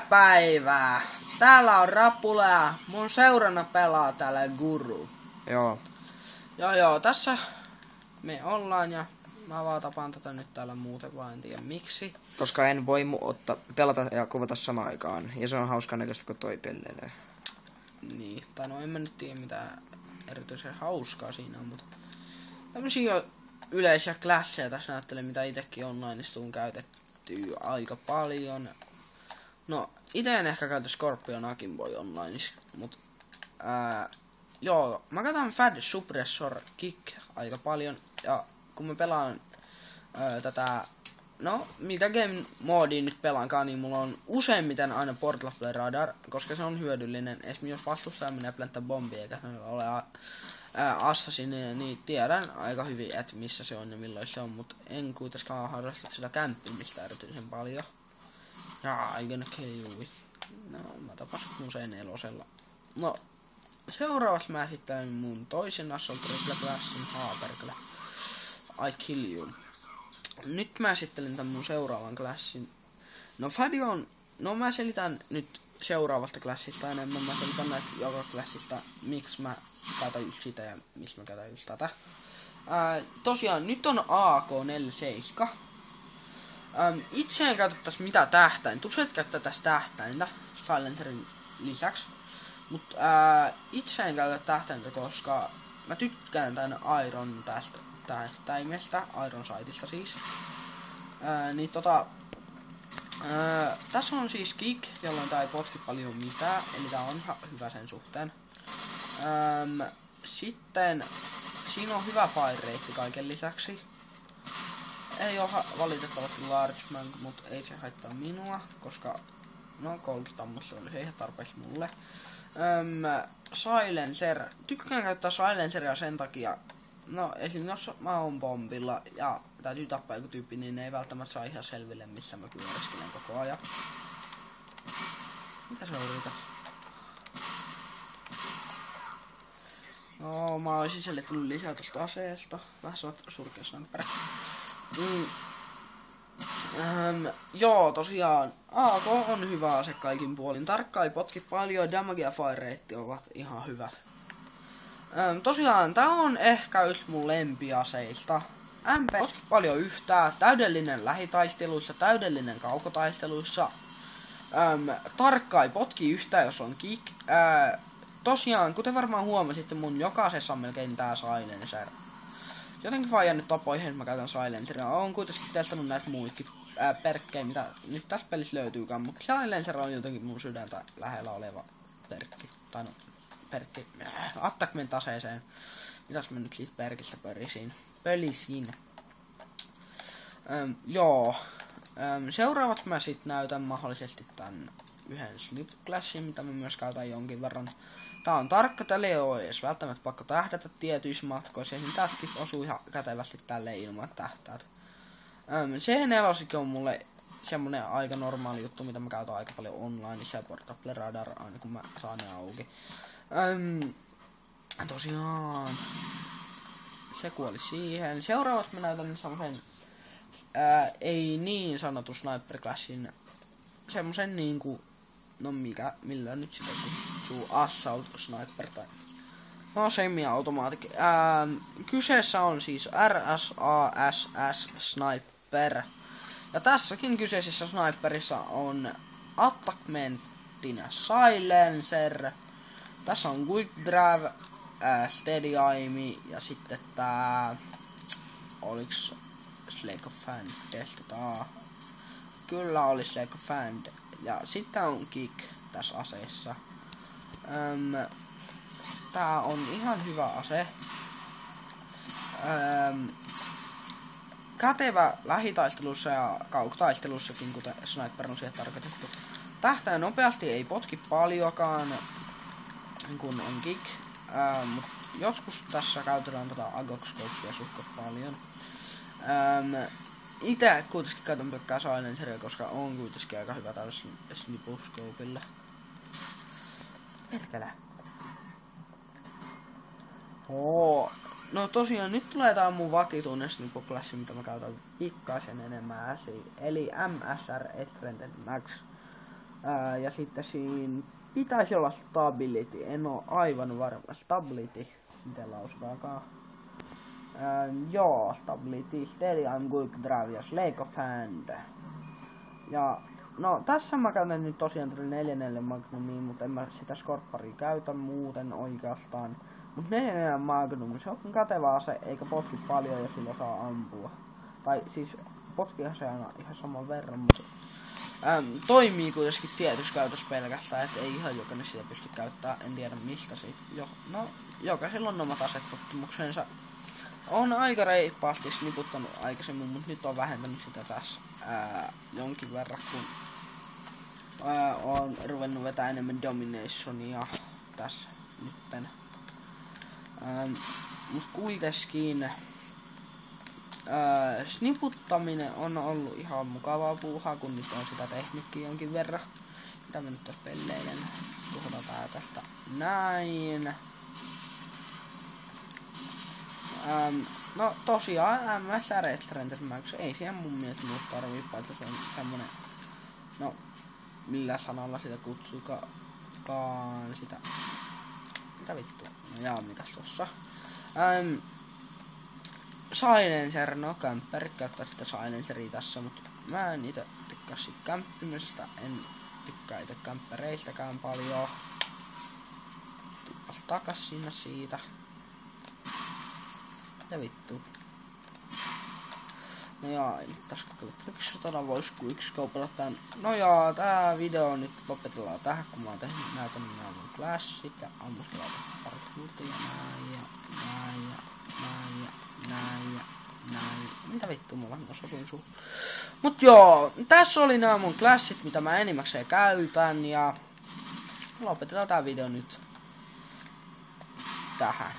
Päivää! Täällä on Rapula ja mun seurana pelaa täällä Guru. Joo. Joo, tässä me ollaan ja mä vaan tapaan tätä nyt täällä muuten vaan, en tiedä miksi. Koska en voi pelata ja kuvata samaan aikaan. Ja se on hauskaa näköistä, kun toi pelleilee. Niin, tai no en mä nyt tiedä mitä erityisen hauskaa siinä on, mutta tämmösiä jo yleisiä klasseja tässä näyttelen, mitä itekin onlineista on käytetty aika paljon. No, ite en ehkä käytä Scorpion Akinboy onlineissa, mut joo, mä käytän Fad Suppressor Kick aika paljon, ja kun mä pelaan tätä, no mitä game moodia nyt pelaankaan, niin mulla on useimmiten aina Portal Radar, koska se on hyödyllinen. Esimerkiksi jos vastustaja menee plänttää bombia eikä ole assassineja, niin tiedän aika hyvin, että missä se on ja milloin se on, mutta en kuitenkaan harrasta sitä kämppimistä erityisen paljon. I'm gonna kill you with... No, mä tapasin usein nelosella. No, seuraavaksi mä esittelen mun toisen Assault Rifle Classin Haaperkle. I kill you. Nyt mä esittelen tän mun seuraavan klassin. No, Fadion... No, mä selitän nyt seuraavasta klassista enemmän. Mä selitän näistä joka klassista, miksi mä käytän just sitä ja miksi mä käytän just tätä. Tosiaan, nyt on AK-47. Itse en käytä tässä mitään tähtäin. Tuset käyttää tässä tähtäintä Silencerin lisäksi. Mutta itse en käytä tähtäintä, koska mä tykkään tän Iron tästä tähtäimestä, Iron Sightista siis. Niin tässä on siis kick, jolloin tää ei potki paljon mitään, eli tää on hyvä sen suhteen. Sitten siinä on hyvä fire rate kaiken lisäksi. Ei oo valitettavasti large man, mut ei se haittaa minua, koska no 30 ammussa oli se ihan tarpeeksi mulle. Silencer. Tykkään käyttää silenceria sen takia, no esim. Jos mä oon bombilla ja täytyy tappaa joku tyyppi, niin ne ei välttämättä saa ihan selville, missä mä pyöriskelen koko ajan. Mitä sä yrität? No, mä oisin sille tullut lisää tosta aseesta. Vähän sä oot surkea sniperi. Joo, tosiaan AK on hyvä ase kaikin puolin. Tarkka ei potki paljon, damage ja fire rate ovat ihan hyvät. Tosiaan tää on ehkä yksi mun lempiaseista. MP potki paljon yhtään, täydellinen lähitaisteluissa, täydellinen kaukotaisteluissa. Tarkka ei potki yhtään, jos on kick. Tosiaan, kuten varmaan huomasitte, mun jokaisessa on melkein tää silencer. Jotenkin vaan jäänyt tapoihin, että mä käytän silenceria. Oon kuitenkin testannut näitä muitakin perkkejä, mitä nyt tässä pelissä löytyykään, mutta silencer on jotenkin mun sydäntä lähellä oleva perkki. Tai no, perkki, attackment aseeseen. Mitäs mä nyt siitä perkistä pölisin? Joo. Seuraavaksi mä sit näytän mahdollisesti tän yhden slip clashin, mitä mä myös käytän jonkin verran. Tää on tarkka, tälle ei oo edes välttämättä pakko tähdätä tietyissä matkoissa, ja tästäkin osuu ihan kätevästi tälleen ilman tähtäät. C4 on mulle semmonen aika normaali juttu, mitä mä käytän aika paljon onlineissa ja Portable Radar aina kun mä saan ne auki. Tosiaan se kuoli siihen. Seuraavaksi mä näytän semmosen ei niin sanottu sniper clashin, semmosen niinku, no millä nyt sitä kutsuu, assault sniper tai no semi-automatic. Kyseessä on siis RSASS sniper. Ja tässäkin kyseisessä sniperissa on attackmentin silencer. Tässä on quick drive, steady aim ja sitten tää oliks Slake of Hand testataan. Kyllä oli Slake of Hand. Ja sitten on kick tässä aseessa. Tää on ihan hyvä ase. Kätevä lähitaistelussa ja kaukotaistelussakin, kuten sniper on siihen tarkoitettu. Tähtää nopeasti, ei potki paljoakaan, kun on kick. Mut joskus tässä käytetään tätä Agok-scopea suhkat paljon. Ite kuitenkin käytän pelkkää silenceria, koska on kuitenkin aika hyvä tällä snipuscoopilla. Perkele. No tosiaan nyt tulee tää mun vakituinen snipuklassi, mitä mä käytän pikkasen enemmän äsiä. Eli MSR Extended Max. Ja sitten siinä pitäisi olla stability. En oo aivan varma. Stability. Miten lausutaakaan? Joo, stability. Steady and quick drive ja slake of hand. Ja no tässä mä käytän nyt tosiaan 4 Magnumia, mutta en mä sitä Scorparia käytä muuten oikeastaan. Mut 4 Magnum, se on kätevä ase, eikä potki paljon ja sillä saa ampua. Tai siis potkihan se aina ihan saman verran, mutta toimii kuitenkin tietyssä käytössä pelkästään, et ei ihan jokainen sitä pysty käyttämään, en tiedä mistä siitä. No, jokaisella on omat asetottumuksensa. On aika reippaasti sniputtanut aikaisemmin, mutta nyt on vähentänyt sitä tässä jonkin verran, kun on ruvennut vetää enemmän Dominationia tässä nytten. Mut kuitenkin sniputtaminen on ollut ihan mukavaa puuhaa, kun nyt on sitä tehnytkin jonkin verran. Mitä mä nyt tässä pelleilen? Tuhotaan tää tästä näin. No tosiaan MS Red Strength Max ei siihen mun mielestä muut tarvii, paitsi se on semmonen, no millä sanalla sitä kutsukaan sitä, mitä vittu, no jaa mikäs tossa. Silencer, no kämppärit käyttää sitä silenceria tässä, mut mä en ite tykkää siitä kämppimisestä, en tykkää ite kämppäreistäkään paljon. Tuppas takas sinne siitä. Ja vittu. No jaa, ei nyt tässä kokeilla tricksotana vois quickskopella tän. No jaa, tää video nyt lopetellaan tähän, kun mä oon tehnyt näytänyt nämä mun classit ja ammuskellaan tästä pari minuuttia. Näin ja näin ja näin ja näin ja näin. Mitä vittu mulla on osuin suu. Mut joo, tässä oli nämä mun classit, mitä mä enimmäkseen käytän ja lopetellaan tää video nyt tähän.